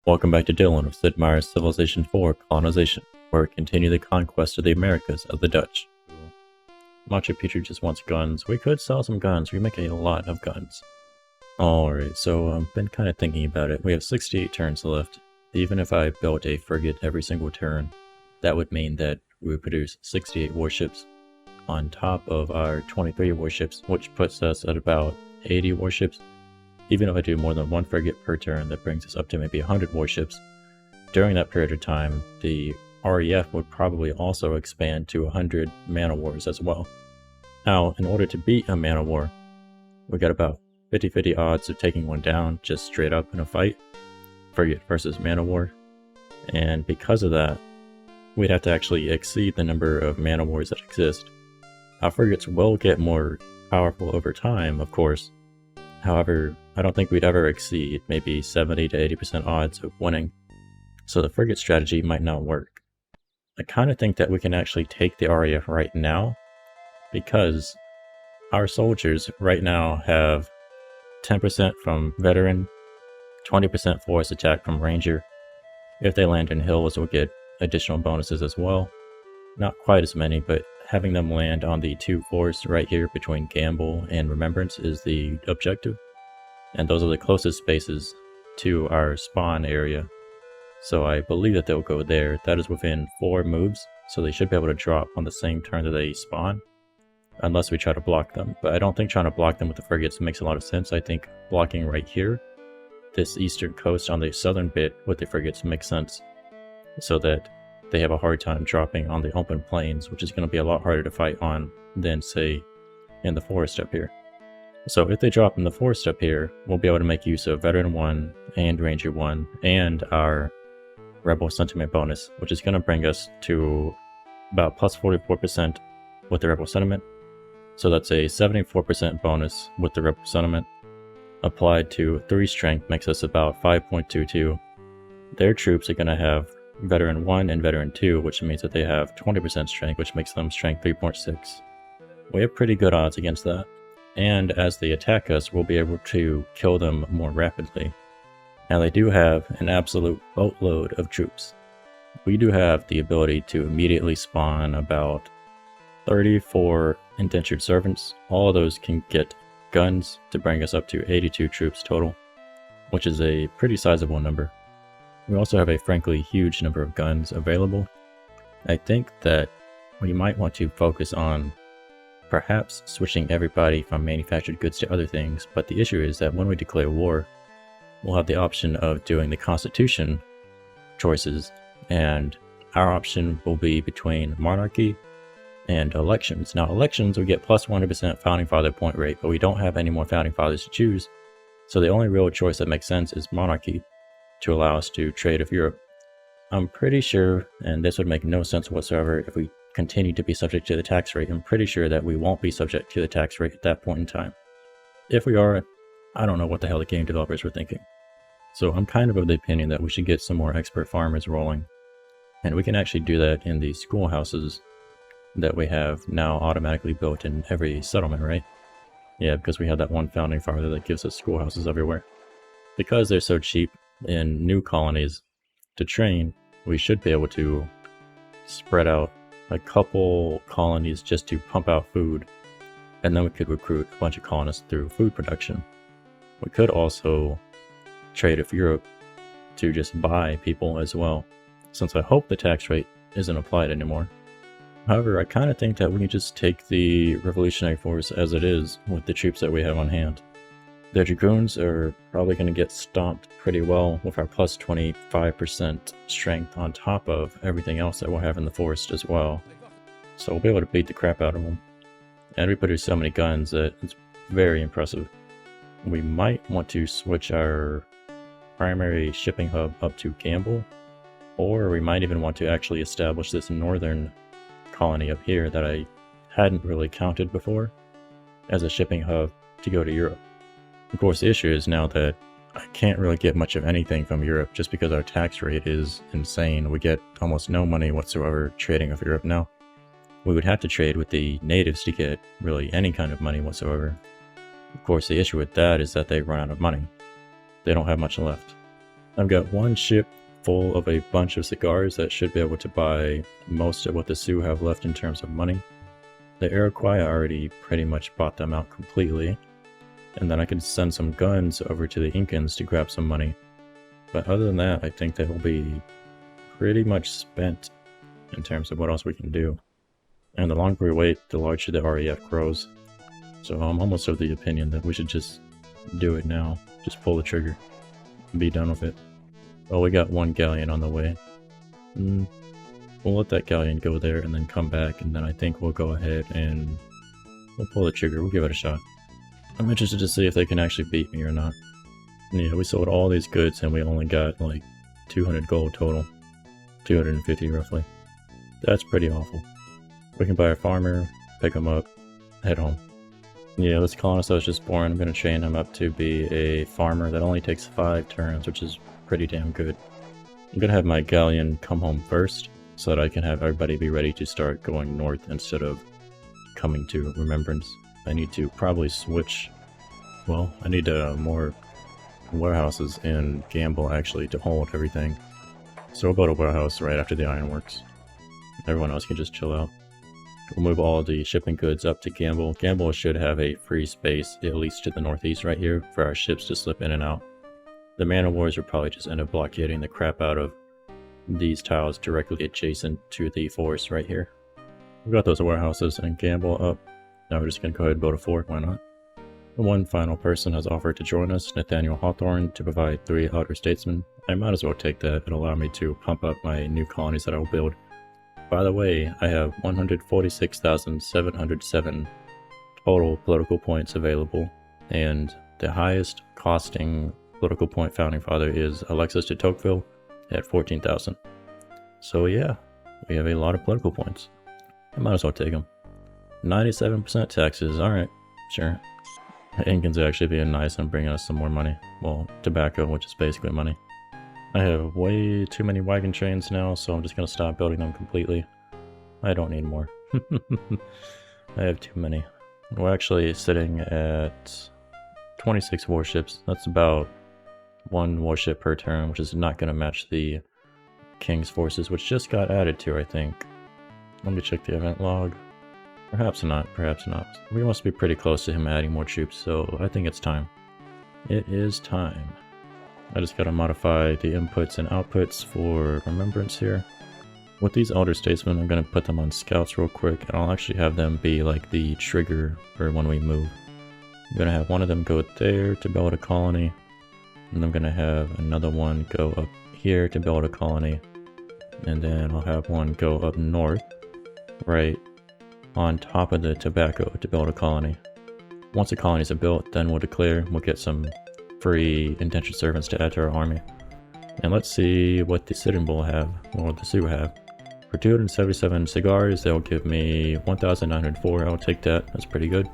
Welcome back to Dylan with Sid Meier's Civilization 4 Colonization, where we continue the conquest of the Americas of the Dutch. Machu Picchu just wants guns. We could sell some guns. We make a lot of guns. Alright, so I've been kind of thinking about it. We have 68 turns left. Even if I built a frigate every single turn, that would mean that we would produce 68 warships on top of our 23 warships, which puts us at about 80 warships. Even if I do more than one frigate per turn, that brings us up to maybe 100 warships. During that period of time, the REF would probably also expand to 100 man-o-wars as well. Now, in order to beat a man-o-war, we got about 50-50 odds of taking one down just straight up in a fight, frigate versus man-o-war. And because of that, we'd have to actually exceed the number of man-o-wars that exist. Our frigates will get more powerful over time, of course. However, I don't think we'd ever exceed maybe 70 to 80% odds of winning, so the frigate strategy might not work. I kind of think that we can actually take the RAF right now, because our soldiers right now have 10% from veteran, 20% force attack from ranger. If they land in hills, we'll get additional bonuses as well. Not quite as many, but having them land on the 2 force right here between Gamble and Remembrance is the objective. And those are the closest spaces to our spawn area. So I believe that they'll go there. That is within 4 moves, so they should be able to drop on the same turn that they spawn. Unless we try to block them. But I don't think trying to block them with the frigates makes a lot of sense. I think blocking right here, this eastern coast on the southern bit with the frigates makes sense. So that they have a hard time dropping on the open plains, which is going to be a lot harder to fight on than, say, in the forest up here. So if they drop in the forest up here, we'll be able to make use of Veteran 1 and Ranger 1 and our Rebel Sentiment bonus, which is going to bring us to about plus 44% with the Rebel Sentiment. So that's a 74% bonus with the Rebel Sentiment. Applied to 3 strength makes us about 5.22. Their troops are going to have Veteran 1 and Veteran 2, which means that they have 20% strength, which makes them strength 3.6. We have pretty good odds against that. And as they attack us, we'll be able to kill them more rapidly. Now they do have an absolute boatload of troops. We do have the ability to immediately spawn about 34 indentured servants. All of those can get guns to bring us up to 82 troops total, which is a pretty sizable number. We also have a frankly huge number of guns available. I think that we might want to focus on perhaps switching everybody from manufactured goods to other things, but the issue is that when we declare war, we'll have the option of doing the Constitution choices, and our option will be between monarchy and elections. Now elections, we get plus 100% founding father point rate, but we don't have any more founding fathers to choose, so the only real choice that makes sense is monarchy, to allow us to trade with Europe. I'm pretty sure, and this would make no sense whatsoever if we continue to be subject to the tax rate, I'm pretty sure that we won't be subject to the tax rate at that point in time. If we are, I don't know what the hell the game developers were thinking. So I'm kind of the opinion that we should get some more expert farmers rolling. And we can actually do that in the schoolhouses that we have now automatically built in every settlement, right? Yeah, because we have that one founding father that gives us schoolhouses everywhere. Because they're so cheap in new colonies to train, we should be able to spread out a couple colonies just to pump out food, and then we could recruit a bunch of colonists through food production. We could also trade with Europe to just buy people as well, since I hope the tax rate isn't applied anymore. However, I kind of think that we can just take the Revolutionary Force as it is with the troops that we have on hand. The Dragoons are probably going to get stomped pretty well with our plus 25% strength on top of everything else that we'll have in the forest as well. So we'll be able to beat the crap out of them. And we produce so many guns that it's very impressive. We might want to switch our primary shipping hub up to Gamble, or we might even want to actually establish this northern colony up here that I hadn't really counted before as a shipping hub to go to Europe. Of course, the issue is now that I can't really get much of anything from Europe just because our tax rate is insane. We get almost no money whatsoever trading with Europe now. We would have to trade with the natives to get really any kind of money whatsoever. Of course, the issue with that is that they run out of money. They don't have much left. I've got one ship full of a bunch of cigars that should be able to buy most of what the Sioux have left in terms of money. The Iroquois already pretty much bought them out completely, and then I can send some guns over to the Incans to grab some money. But other than that, I think that will be pretty much spent in terms of what else we can do. And the longer we wait, the larger the REF grows. So I'm almost of the opinion that we should just do it now. Just pull the trigger and be done with it. Well, we got one galleon on the way. We'll let that galleon go there and then come back, and then I think we'll go ahead and we'll pull the trigger. We'll give it a shot. I'm interested to see if they can actually beat me or not. Yeah, we sold all these goods and we only got like 200 gold total. 250 roughly. That's pretty awful. We can buy a farmer, pick him up, head home. Yeah, this colonist I was just born, I'm going to train him up to be a farmer that only takes 5 turns, which is pretty damn good. I'm going to have my galleon come home first, so that I can have everybody be ready to start going north instead of coming to Remembrance. I need to probably switch, well, I need more warehouses in Gamble actually to hold everything. So we'll build a warehouse right after the ironworks. Everyone else can just chill out. We'll move all the shipping goods up to Gamble. Gamble should have a free space, at least to the northeast right here, for our ships to slip in and out. The man-of-wars will probably just end up blockading the crap out of these tiles directly adjacent to the forest right here. We've got those warehouses and Gamble up. Now we're just going to go ahead and build a fort, why not? One final person has offered to join us, Nathaniel Hawthorne, to provide 3 outer statesmen. I might as well take that. It'll allow me to pump up my new colonies that I will build. By the way, I have 146,707 total political points available, and the highest costing political point founding father is Alexis de Tocqueville at 14,000. So yeah, we have a lot of political points. I might as well take them. 97% taxes, alright, sure. Incans are actually being nice and bringing us some more money. Well, tobacco, which is basically money. I have way too many wagon trains now, so I'm just going to stop building them completely. I don't need more. I have too many. We're actually sitting at 26 warships. That's about 1 warship per turn, which is not going to match the King's forces, which just got added to, I think. Let me check the event log. Perhaps not, perhaps not. We must be pretty close to him adding more troops, so I think it's time. It is time. I just gotta modify the inputs and outputs for Remembrance here. With these Elder Statesmen, I'm gonna put them on scouts real quick, and I'll actually have them be like the trigger for when we move. I'm gonna have one of them go there to build a colony, and I'm gonna have another one go up here to build a colony, and then I'll have one go up north, right on top of the tobacco to build a colony. Once the colonies are built, then we'll declare, we'll get some free indentured servants to add to our army. And let's see what the Sitting Bull have, or what the Sioux have. For 277 cigars, they'll give me 1,904. I'll take that, that's pretty good,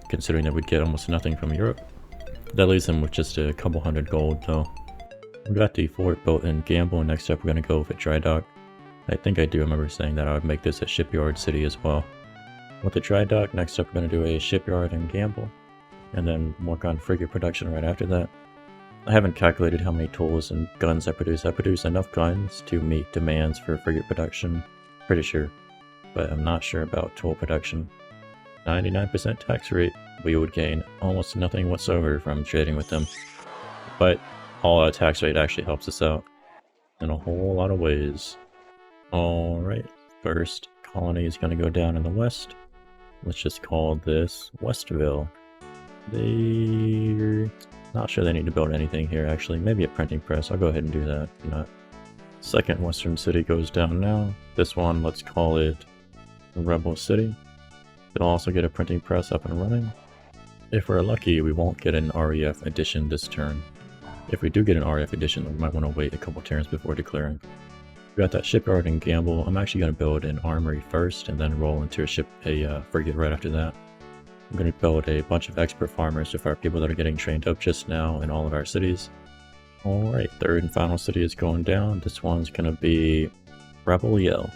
considering that we'd get almost nothing from Europe. That leaves them with just a couple hundred gold though. We got the fort built in Gamble, and next up we're going to go with a dry dock. I think I do remember saying that I would make this a shipyard city as well. With the dry dock, next up we're going to do a shipyard in Gamble, and then work on frigate production right after that. I haven't calculated how many tools and guns I produce. I produce enough guns to meet demands for frigate production, pretty sure, but I'm not sure about tool production. 99% tax rate, we would gain almost nothing whatsoever from trading with them, but all our tax rate actually helps us out in a whole lot of ways. Alright, first colony is going to go down in the west. Let's just call this Westville. They're not sure they need to build anything here actually, maybe a printing press. I'll go ahead and do that. Not. Second western city goes down now. This one, let's call it Rebel City. It'll also get a printing press up and running. If we're lucky, we won't get an REF edition this turn. If we do get an REF edition, we might want to wait a couple turns before declaring. We got that shipyard in Gamble. I'm actually going to build an armory first and then roll into a frigate right after that. I'm going to build a bunch of expert farmers with our people that are getting trained up just now in all of our cities. Alright, third and final city is going down. This one's going to be Rebel Yell.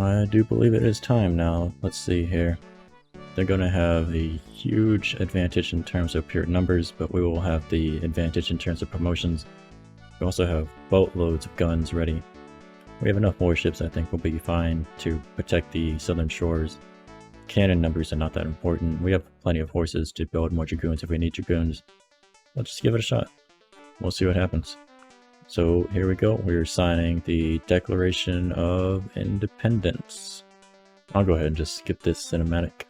I do believe it is time now. Let's see here. They're going to have a huge advantage in terms of pure numbers, but we will have the advantage in terms of promotions. We also have boatloads of guns ready. We have enough warships, I think we'll be fine to protect the southern shores. Cannon numbers are not that important. We have plenty of horses to build more dragoons if we need dragoons. Let's just give it a shot. We'll see what happens. So here we go. We're signing the Declaration of Independence. I'll go ahead and just skip this cinematic.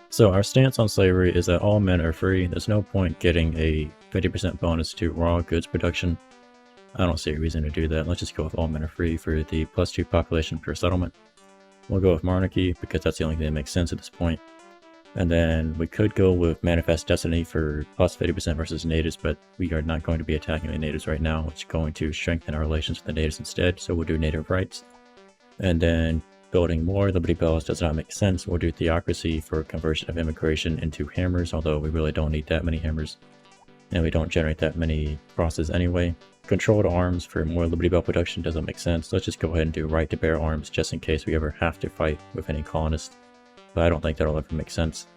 So our stance on slavery is that all men are free. There's no point getting a 50% bonus to raw goods production. I don't see a reason to do that. Let's just go with all men are free for the +2 population per settlement. We'll go with monarchy because that's the only thing that makes sense at this point. And then we could go with Manifest Destiny for +50% versus natives, but we are not going to be attacking the natives right now. It's going to strengthen our relations with the natives instead, so we'll do native rights. And then building more Liberty Bells does not make sense. We'll do Theocracy for conversion of immigration into hammers, although we really don't need that many hammers. And we don't generate that many crosses anyway. Controlled arms for more Liberty Bell production doesn't make sense. Let's just go ahead and do right to bear arms just in case we ever have to fight with any colonists. But I don't think that'll ever make sense.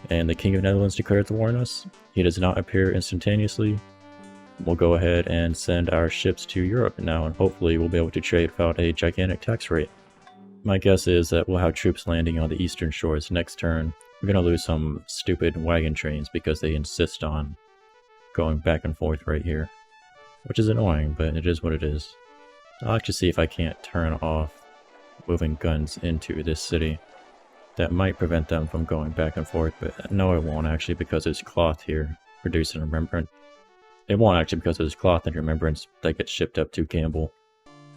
And the King of Netherlands declared war on us. He does not appear instantaneously. We'll go ahead and send our ships to Europe now, and hopefully we'll be able to trade without a gigantic tax rate. My guess is that we'll have troops landing on the eastern shores next turn. We're going to lose some stupid wagon trains because they insist on going back and forth right here. Which is annoying, but it is what it is. I'll actually see if I can't turn off moving guns into this city. That might prevent them from going back and forth, but no it won't actually because there's cloth here produced in Remembrance. It won't actually because there's cloth in Remembrance that gets shipped up to Gamble.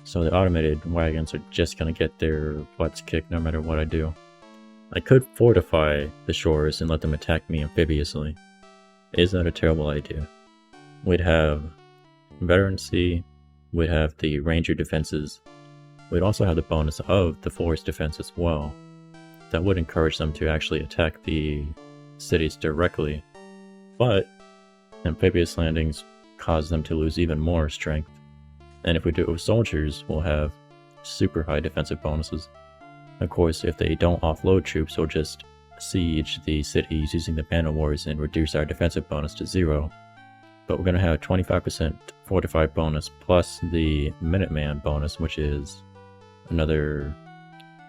So the automated wagons are just going to get their butts kicked no matter what I do. I could fortify the shores and let them attack me amphibiously. Is that a terrible idea? We'd have veterancy, we'd have the ranger defenses, we'd also have the bonus of the forest defense as well. That would encourage them to actually attack the cities directly, but amphibious landings cause them to lose even more strength. And if we do it with soldiers, we'll have super high defensive bonuses. Of course, if they don't offload troops, we'll just siege the cities using the man of wars and reduce our defensive bonus to 0. But we're going to have 25% fortified bonus plus the Minuteman bonus, which is another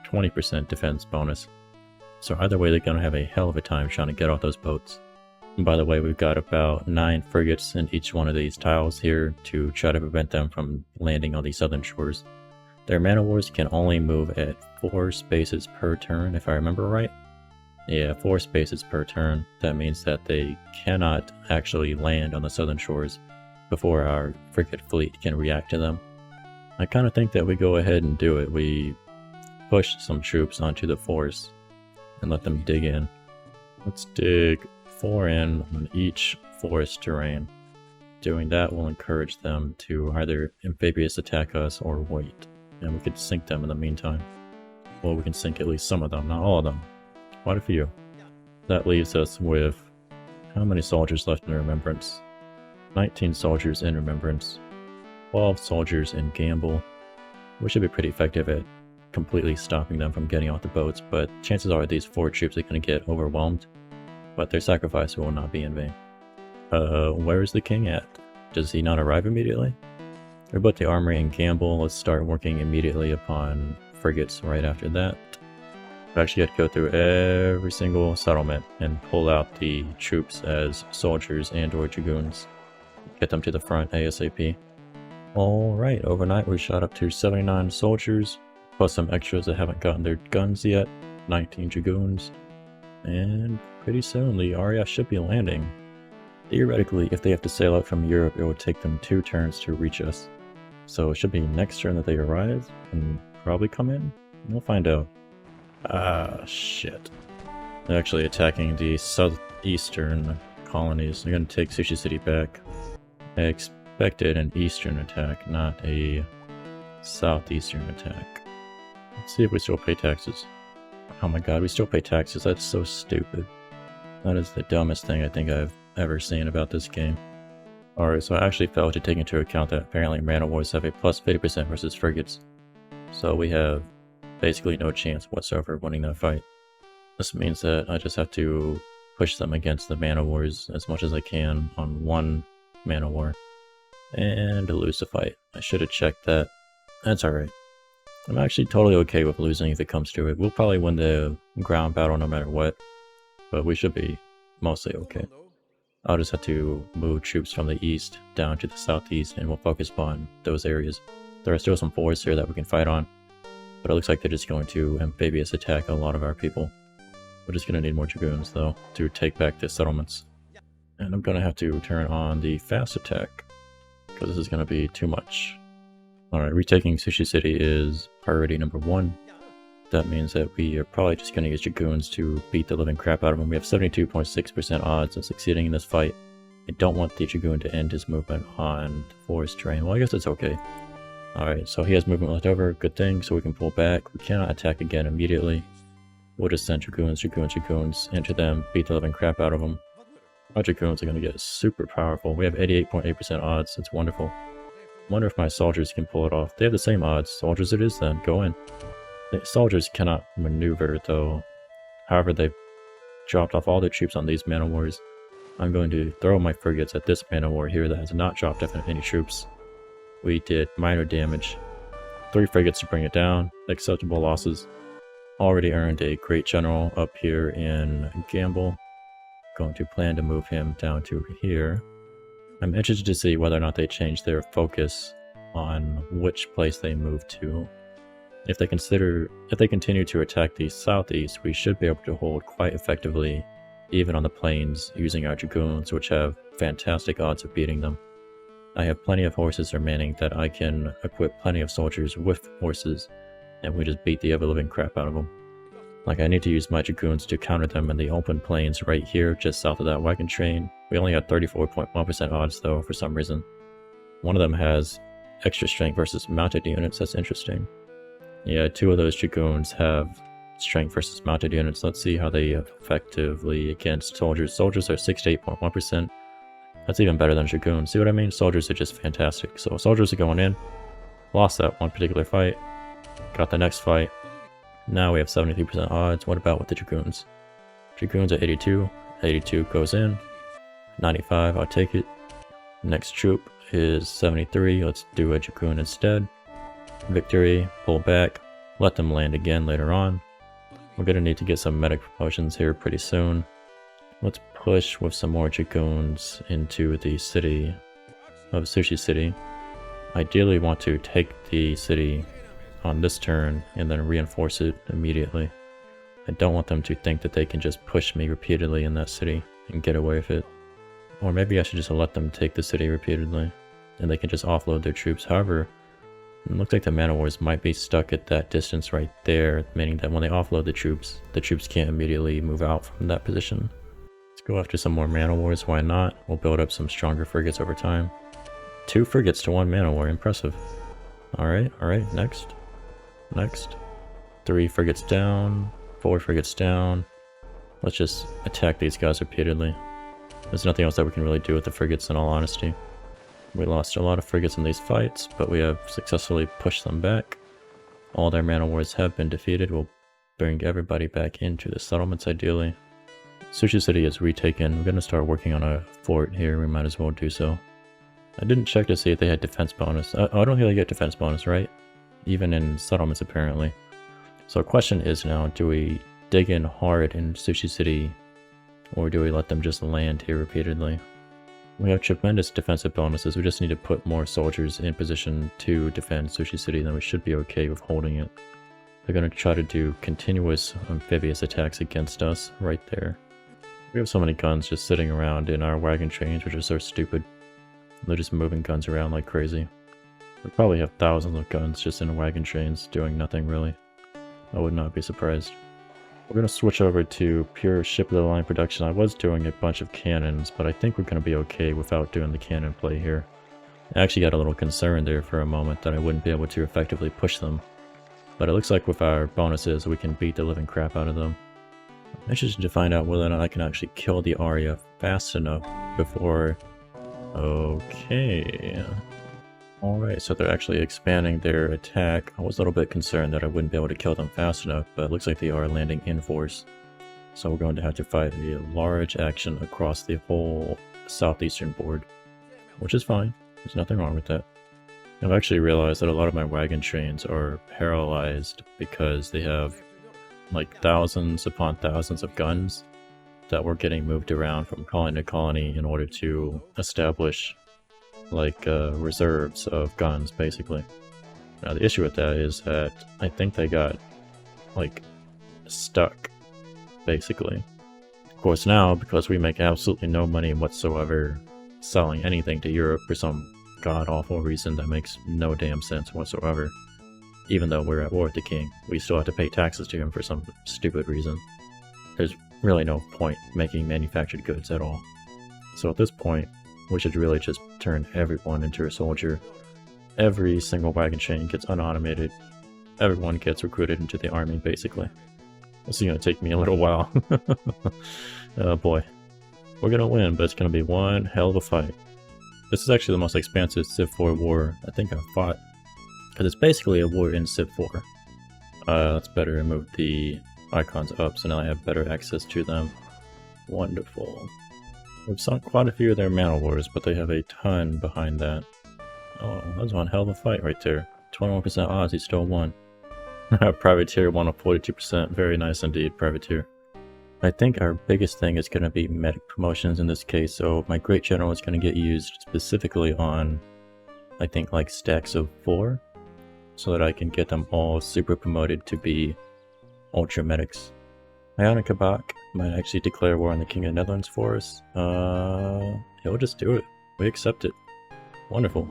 20% defense bonus. So either way, they're going to have a hell of a time trying to get off those boats. And by the way, we've got about 9 frigates in each one of these tiles here to try to prevent them from landing on the southern shores. Their man of wars can only move at 4 spaces per turn, if I remember right. Yeah, 4 spaces per turn. That means that they cannot actually land on the southern shores before our frigate fleet can react to them. I kind of think that we go ahead and do it. We push some troops onto the forest and let them dig in. Let's dig 4 in on each forest terrain. Doing that will encourage them to either amphibious attack us or wait. And we could sink them in the meantime. Well, we can sink at least some of them, not all of them. Quite a few. That leaves us with how many soldiers left in Remembrance? 19 soldiers in Remembrance. 12 soldiers in Gamble. We should be pretty effective at completely stopping them from getting off the boats, but chances are these 4 troops are going to get overwhelmed. But their sacrifice will not be in vain. Where is the king at? Does he not arrive immediately? We put the armory in Gamble. Let's start working immediately upon frigates right after that. We actually had to go through every single settlement and pull out the troops as soldiers and or dragoons. Get them to the front ASAP. Alright, overnight we shot up to 79 soldiers, plus some extras that haven't gotten their guns yet, 19 dragoons, and pretty soon the RAF should be landing. Theoretically, if they have to sail out from Europe, it would take them 2 turns to reach us. So it should be next turn that they arrive, and probably come in? We'll find out. Ah, shit. They're actually attacking the southeastern colonies. They're gonna take Sushi City back. I expected an eastern attack, not a southeastern attack. Let's see if we still pay taxes. Oh my god, we still pay taxes. That's so stupid. That is the dumbest thing I think I've ever seen about this game. Alright, so I actually failed to take into account that apparently man of wars have a plus 50% versus frigates. So we have basically no chance whatsoever of winning that fight. This means that I just have to push them against the man of wars as much as I can on 1 man of war. And lose the fight. I should have checked that. That's alright. I'm actually totally okay with losing if it comes to it. We'll probably win the ground battle no matter what, but we should be mostly okay. I'll just have to move troops from the east down to the southeast, and we'll focus on those areas. There are still some forests here that we can fight on, but it looks like they're just going to amphibious attack a lot of our people. We're just going to need more dragoons, though, to take back the settlements. And I'm going to have to turn on the fast attack, because this is going to be too much. Alright, retaking Sushi City is priority number 1. That means that we are probably just going to use dragoons to beat the living crap out of them. We have 72.6% odds of succeeding in this fight. I don't want the dragoon to end his movement on forest terrain. Well, I guess it's okay. Alright, so he has movement left over. Good thing, so we can pull back. We cannot attack again immediately. We'll just send dragoons, into them, beat the living crap out of them. Our dragoons are going to get super powerful. We have 88.8% odds. It's wonderful. Wonder if my soldiers can pull it off. They have the same odds. Soldiers it is then. Go in. The soldiers cannot maneuver though. However, they've dropped off all their troops on these man-o-wars. I'm going to throw my frigates at this man-o-war here that has not dropped any troops. We did minor damage. 3 frigates to bring it down. Acceptable losses. Already earned a great general up here in Gamble. Going to plan to move him down to here. I'm interested to see whether or not they change their focus on which place they move to. If they continue to attack the southeast, we should be able to hold quite effectively, even on the plains, using our dragoons, which have fantastic odds of beating them. I have plenty of horses remaining that I can equip plenty of soldiers with horses, and we just beat the ever-living crap out of them. Like, I need to use my dragoons to counter them in the open plains right here, just south of that wagon train. We only had 34.1% odds, though, for some reason. One of them has extra strength versus mounted units. That's interesting. Yeah, 2 of those dragoons have strength versus mounted units. Let's see how they effectively against soldiers. Soldiers are 68.1%. That's even better than dragoons. See what I mean? Soldiers are just fantastic. So soldiers are going in. Lost that one particular fight. Got the next fight. Now we have 73% odds. What about with the dragoons? Dragoons are 82. 82 goes in. 95, I'll take it. Next troop is 73. Let's do a dragoon instead. Victory, pull back. Let them land again later on. We're going to need to get some medic promotions here pretty soon. Let's push with some more dragoons into the city of Sushi City. Ideally want to take the city on this turn and then reinforce it immediately. I don't want them to think that they can just push me repeatedly in that city and get away with it. Or maybe I should just let them take the city repeatedly and they can just offload their troops. However, it looks like the man-o-wars might be stuck at that distance right there, meaning that when they offload the troops can't immediately move out from that position. Let's go after some more man-o-wars, why not? We'll build up some stronger frigates over time. 2 frigates to 1 man-o-war, impressive. Alright, next. 3 frigates down, 4 frigates down. Let's just attack these guys repeatedly. There's nothing else that we can really do with the frigates in all honesty. We lost a lot of frigates in these fights, but we have successfully pushed them back. All their man-o-wars have been defeated. We'll bring everybody back into the settlements ideally. Sushi City is retaken. We're going to start working on a fort here. We might as well do so. I didn't check to see if they had defense bonus. I don't think they get defense bonus, right? Even in settlements, apparently. So the question is now, do we dig in hard in Sushi City, or do we let them just land here repeatedly? We have tremendous defensive bonuses. We just need to put more soldiers in position to defend Sushi City, then we should be okay with holding it. They're going to try to do continuous amphibious attacks against us right there. We have so many guns just sitting around in our wagon trains, which are so stupid. They're just moving guns around like crazy. We probably have thousands of guns just in wagon trains doing nothing really. I would not be surprised. We're going to switch over to pure ship-of-the-line production. I was doing a bunch of cannons, but I think we're going to be okay without doing the cannon play here. I actually got a little concerned there for a moment that I wouldn't be able to effectively push them. But it looks like with our bonuses, we can beat the living crap out of them. I'm interested to find out whether or not I can actually kill the Arya fast enough before... Okay... Alright, so they're actually expanding their attack. I was a little bit concerned that I wouldn't be able to kill them fast enough, but it looks like they are landing in force. So we're going to have to fight a large action across the whole southeastern board. Which is fine. There's nothing wrong with that. I've actually realized that a lot of my wagon trains are paralyzed because they have like thousands upon thousands of guns that were getting moved around from colony to colony in order to establish like reserves of guns, basically. Now the issue with that is that I think they got like stuck, basically. Of course now, because we make absolutely no money whatsoever selling anything to Europe for some god-awful reason that makes no damn sense whatsoever, even though we're at war with the king, we still have to pay taxes to him for some stupid reason. There's really no point making manufactured goods at all. So at this point, we should really just turn everyone into a soldier. Every single wagon chain gets unautomated. Everyone gets recruited into the army, basically. This is going to take me a little while. Oh boy. We're going to win, but it's going to be one hell of a fight. This is actually the most expansive Civ 4 war I think I've fought. Because it's basically a war in Civ 4. Let's better move the icons up so now I have better access to them. Wonderful. We've sunk quite a few of their mana wars, but they have a ton behind that. Oh, that was one hell of a fight right there. 21% odds, he still won. Privateer won a 42%. Very nice indeed, Privateer. I think our biggest thing is going to be medic promotions in this case, so my Great General is going to get used specifically on, I think, like stacks of 4, so that I can get them all super promoted to be Ultra Medics. Iona Kabak might actually declare war on the King of the Netherlands for us. He'll just do it. We accept it. Wonderful.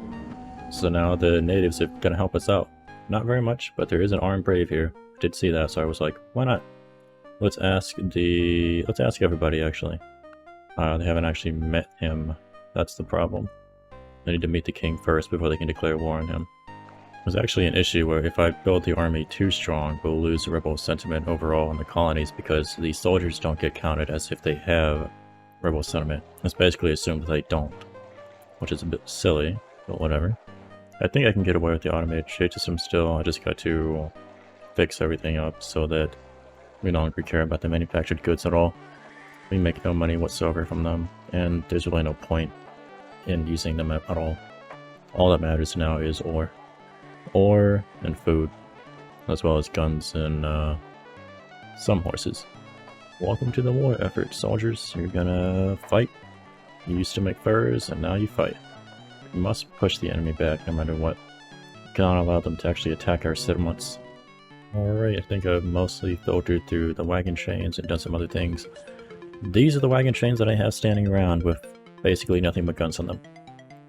So now the natives are going to help us out. Not very much, but there is an armed brave here. I did see that, so I was like, why not? Let's ask everybody, actually. They haven't actually met him. That's the problem. They need to meet the king first before they can declare war on him. There's actually an issue where if I build the army too strong, we'll lose rebel sentiment overall in the colonies because the soldiers don't get counted as if they have rebel sentiment. It's basically assumed that they don't, which is a bit silly, but whatever. I think I can get away with the automated trade system still. I just got to fix everything up so that we no longer care about the manufactured goods at all. We make no money whatsoever from them, and there's really no point in using them at all. All that matters now is ore. Ore and food, as well as guns and some horses. Welcome to the war effort, soldiers. You're gonna fight. You used to make furs, and now you fight. We must push the enemy back no matter what. We cannot allow them to actually attack our settlements. Alright, I think I've mostly filtered through the wagon trains and done some other things. These are the wagon trains that I have standing around with basically nothing but guns on them.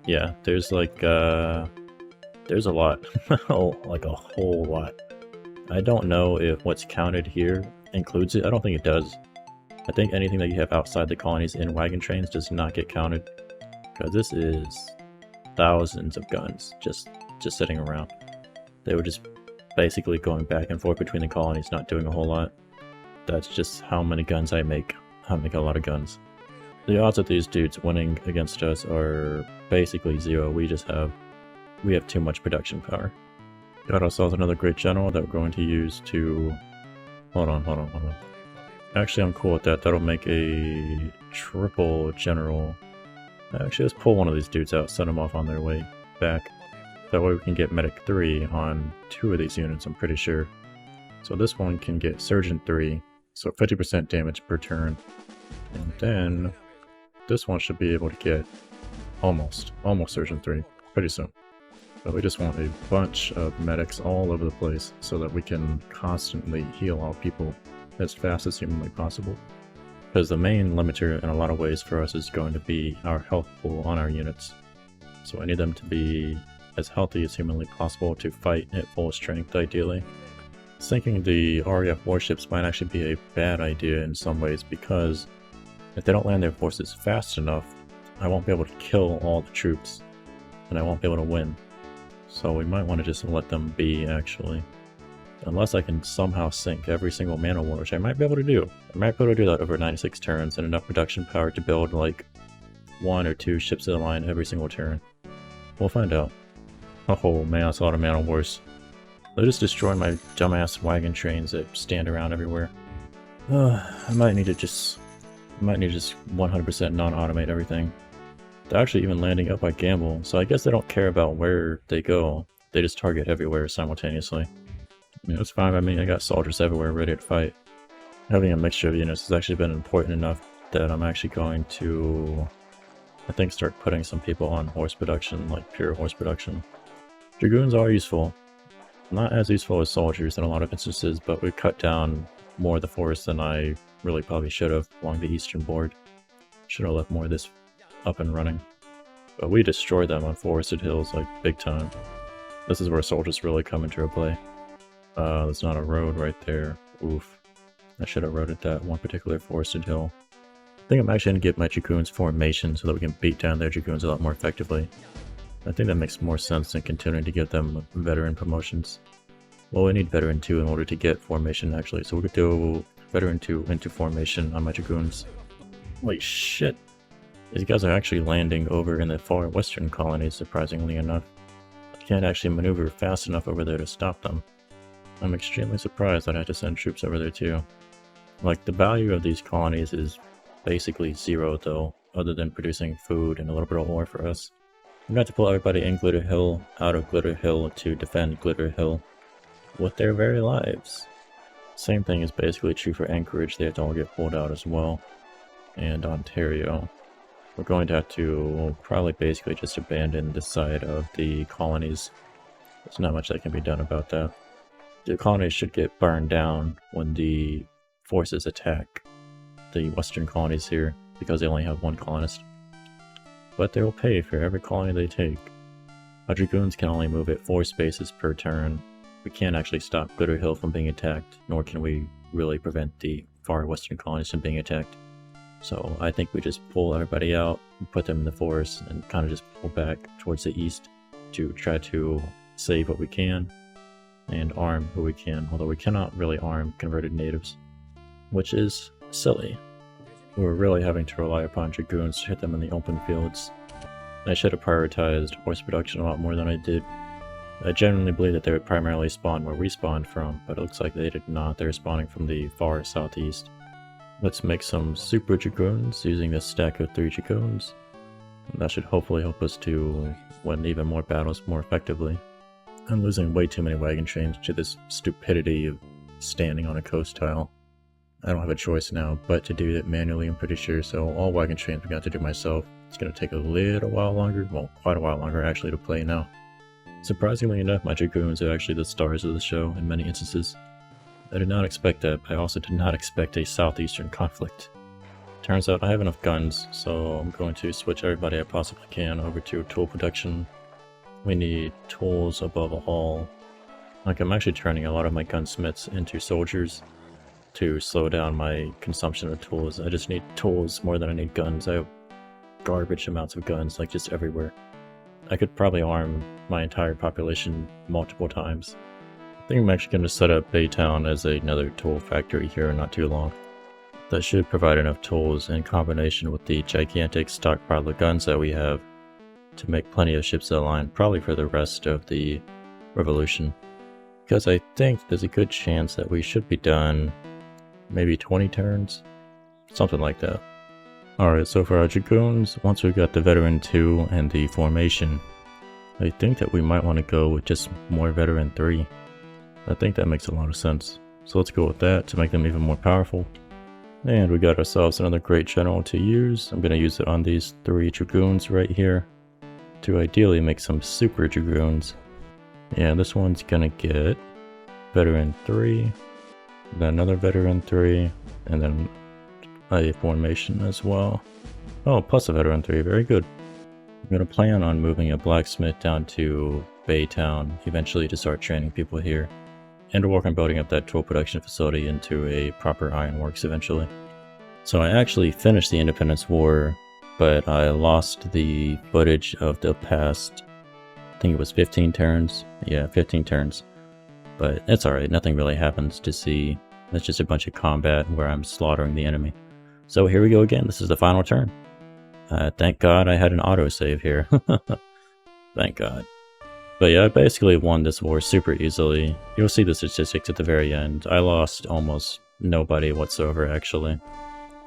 Yeah, there's like, there's a lot. Like a whole lot. I don't know if what's counted here includes it. I don't think it does. I think anything that you have outside the colonies in wagon trains does not get counted. Because this is thousands of guns just sitting around. They were just basically going back and forth between the colonies, not doing a whole lot. That's just how many guns I make. I make a lot of guns. The odds of these dudes winning against us are basically zero. We have too much production power. Got ourselves another great general that we're going to use to... Hold on. Actually, I'm cool with that. That'll make a triple general. Actually, let's pull one of these dudes out, send them off on their way back. That way we can get Medic 3 on 2 of these units, I'm pretty sure. So this one can get Surgeon 3, so 50% damage per turn. And then this one should be able to get almost Surgeon 3 pretty soon. But we just want a bunch of medics all over the place so that we can constantly heal our people as fast as humanly possible. Because the main limiter in a lot of ways for us is going to be our health pool on our units. So I need them to be as healthy as humanly possible to fight at full strength, ideally. Sinking the RAF warships might actually be a bad idea in some ways because if they don't land their forces fast enough, I won't be able to kill all the troops, and I won't be able to win. So we might want to just let them be, actually. Unless I can somehow sink every single mana war, which I might be able to do. I might be able to do that over 96 turns and enough production power to build like 1 or 2 ships in a line every single turn. We'll find out. Oh man, that's a lot of mana wars. They just destroyed my dumbass wagon trains that stand around everywhere. I might need to just 100% non-automate everything. They're actually even landing up by Gamble, so I guess they don't care about where they go. They just target everywhere simultaneously. I mean, it's fine by me. I got soldiers everywhere ready to fight. Having a mixture of units has actually been important enough that I'm actually going to, I think, start putting some people on horse production, like pure horse production. Dragoons are useful. Not as useful as soldiers in a lot of instances, but we cut down more of the forest than I really probably should have along the eastern board. Should have left more of this up and running. But we destroy them on forested hills like big time. This is where soldiers really come into play. There's not a road right there. Oof. I should have roaded that one particular forested hill. I think I'm actually going to get my dragoons formation so that we can beat down their dragoons a lot more effectively. I think that makes more sense than continuing to give them veteran promotions. Well, we need veteran 2 in order to get formation actually, so we're going to do veteran 2 into formation on my dragoons. Holy shit! These guys are actually landing over in the far western colonies, surprisingly enough. I can't actually maneuver fast enough over there to stop them. I'm extremely surprised that I had to send troops over there too. Like, the value of these colonies is basically zero though, other than producing food and a little bit of ore for us. I'm going to pull everybody in Glitter Hill, out of Glitter Hill to defend Glitter Hill with their very lives. Same thing is basically true for Anchorage, they have to all get pulled out as well. And Ontario. We're going to have to probably basically just abandon this side of the colonies. There's not much that can be done about that. The colonies should get burned down when the forces attack the western colonies here, because they only have one colonist. But they will pay for every colony they take. Our dragoons can only move at 4 spaces per turn. We can't actually stop Glitter Hill from being attacked, nor can we really prevent the far western colonies from being attacked. So I think we just pull everybody out, put them in the forest, and kind of just pull back towards the east to try to save what we can and arm who we can, although we cannot really arm converted natives, which is silly. We're really having to rely upon dragoons to hit them in the open fields. I should have prioritized horse production a lot more than I did. I genuinely believe that they would primarily spawn where we spawned from, but it looks like they did not. They're spawning from the far southeast. Let's make some super dragoons using this stack of 3 dragoons. That should hopefully help us to win even more battles more effectively. I'm losing way too many wagon trains to this stupidity of standing on a coast tile. I don't have a choice now but to do it manually, I'm pretty sure, so all wagon trains we got to do myself. It's going to take a little while longer, well, quite a while longer actually to play now. Surprisingly enough, my dragoons are actually the stars of the show in many instances. I did not expect that, but I also did not expect a southeastern conflict. Turns out I have enough guns, so I'm going to switch everybody I possibly can over to tool production. We need tools above all. Like, I'm actually turning a lot of my gunsmiths into soldiers to slow down my consumption of tools. I just need tools more than I need guns. I have garbage amounts of guns, like, just everywhere. I could probably arm my entire population multiple times. I think I'm actually going to set up Baytown as another tool factory here in not too long. That should provide enough tools in combination with the gigantic stockpile of guns that we have to make plenty of ships that line, probably for the rest of the revolution. Because I think there's a good chance that we should be done maybe 20 turns? Something like that. Alright, so for our dragoons, once we've got the veteran 2 and the formation, I think that we might want to go with just more veteran 3. I think that makes a lot of sense. So let's go with that to make them even more powerful. And we got ourselves another great general to use. I'm going to use it on these 3 dragoons right here to ideally make some super dragoons. And this one's going to get veteran 3, then another veteran 3, and then a formation as well. Oh, plus a veteran 3, very good. I'm going to plan on moving a blacksmith down to Baytown eventually to start training people here. And to work on building up that tool production facility into a proper ironworks eventually. So I actually finished the Independence War, but I lost the footage of the past, I think it was 15 turns. Yeah, 15 turns. But it's alright, nothing really happens to see. It's just a bunch of combat where I'm slaughtering the enemy. So here we go again, this is the final turn. Thank God I had an autosave here. Thank God. But yeah, I basically won this war super easily. You'll see the statistics at the very end. I lost almost nobody whatsoever, actually,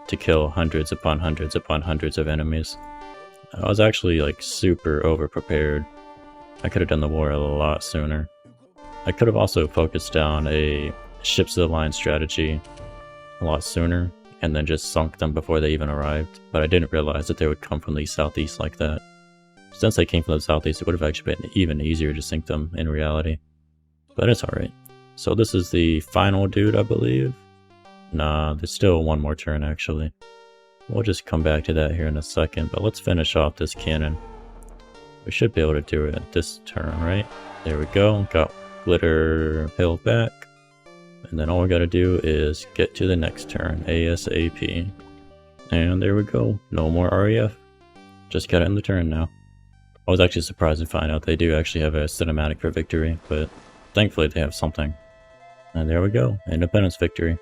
to kill hundreds upon hundreds upon hundreds of enemies. I was actually like super over prepared. I could have done the war a lot sooner. I could have also focused on a ships to the line strategy a lot sooner and then just sunk them before they even arrived, but I didn't realize that they would come from the southeast like that. Since they came from the southeast, it would have actually been even easier to sink them in reality. But it's alright. So this is the final dude, I believe. Nah, there's still one more turn actually. We'll just come back to that here in a second, but let's finish off this cannon. We should be able to do it this turn, right? There we go, got glitter hill back. And then all we gotta do is get to the next turn, ASAP. And there we go, no more REF. Just gotta end the turn now. I was actually surprised to find out they do actually have a cinematic for victory, but thankfully they have something. And there we go, Independence victory.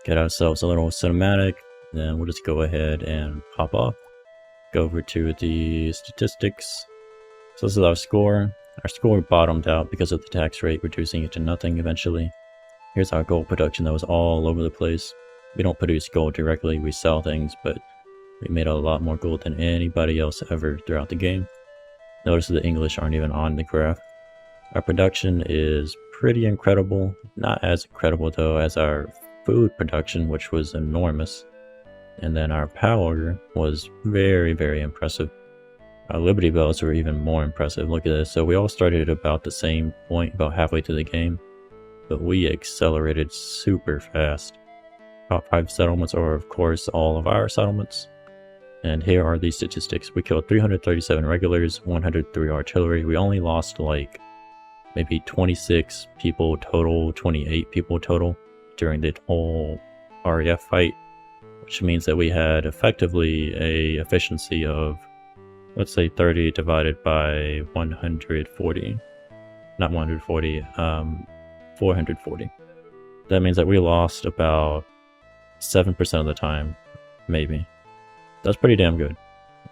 Get ourselves a little cinematic, then we'll just go ahead and pop off. Go over to the statistics. So this is our score. Our score bottomed out because of the tax rate, reducing it to nothing eventually. Here's our gold production that was all over the place. We don't produce gold directly, we sell things, but we made a lot more gold than anybody else ever throughout the game. Notice that the English aren't even on the graph. Our production is pretty incredible. Not as incredible though as our food production, which was enormous. And then our power was very, very impressive. Our Liberty Bells were even more impressive. Look at this. So we all started at about the same point, about halfway through the game. But we accelerated super fast. Top 5 settlements are, of course, all of our settlements. And here are the statistics. We killed 337 regulars, 103 artillery. We only lost like maybe 26 people total, 28 people total during the whole REF fight. Which means that we had effectively a efficiency of, let's say 30 divided by 140. Not 140, 440. That means that we lost about 7% of the time, maybe. That's pretty damn good.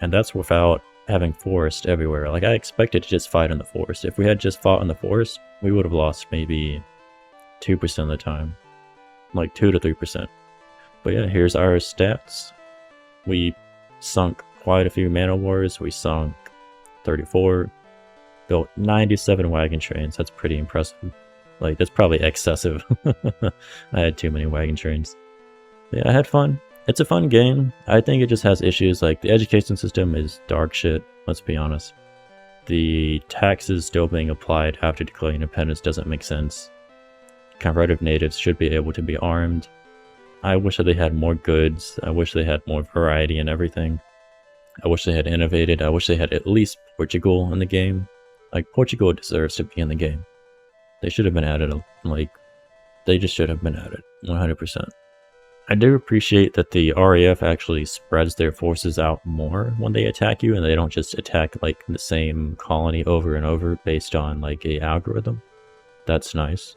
And that's without having forest everywhere. Like, I expected to just fight in the forest. If we had just fought in the forest, we would have lost maybe 2% of the time. Like 2 to 3%. But yeah, here's our stats. We sunk quite a few man wars. We sunk 34. Built 97 wagon trains. That's pretty impressive. Like, that's probably excessive. I had too many wagon trains. Yeah, I had fun. It's a fun game. I think it just has issues, like the education system is dark shit, let's be honest. The taxes still being applied after declaring independence doesn't make sense. Converted natives should be able to be armed. I wish that they had more goods. I wish they had more variety in everything. I wish they had innovated. I wish they had at least Portugal in the game. Like, Portugal deserves to be in the game. They should have been added, like, they just should have been added, 100%. I do appreciate that the RAF actually spreads their forces out more when they attack you, and they don't just attack, like, the same colony over and over based on, like, a algorithm. That's nice.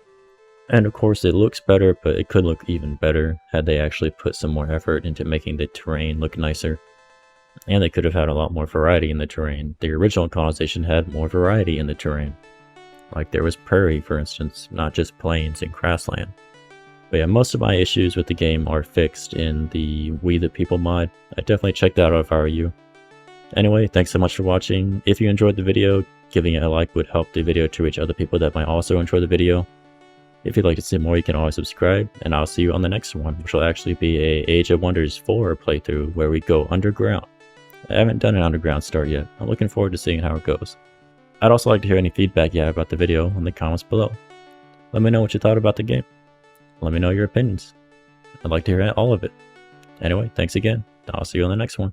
And of course it looks better, but it could look even better had they actually put some more effort into making the terrain look nicer. And they could have had a lot more variety in the terrain. The original colonization had more variety in the terrain. Like, there was prairie, for instance, not just plains and grassland. But yeah, most of my issues with the game are fixed in the We the People mod. I'd definitely check that out if I were you. Anyway, thanks so much for watching. If you enjoyed the video, giving it a like would help the video to reach other people that might also enjoy the video. If you'd like to see more, you can always subscribe, and I'll see you on the next one, which will actually be a Age of Wonders 4 playthrough where we go underground. I haven't done an underground start yet. I'm looking forward to seeing how it goes. I'd also like to hear any feedback you have about the video in the comments below. Let me know what you thought about the game. Let me know your opinions. I'd like to hear all of it. Anyway, thanks again. I'll see you on the next one.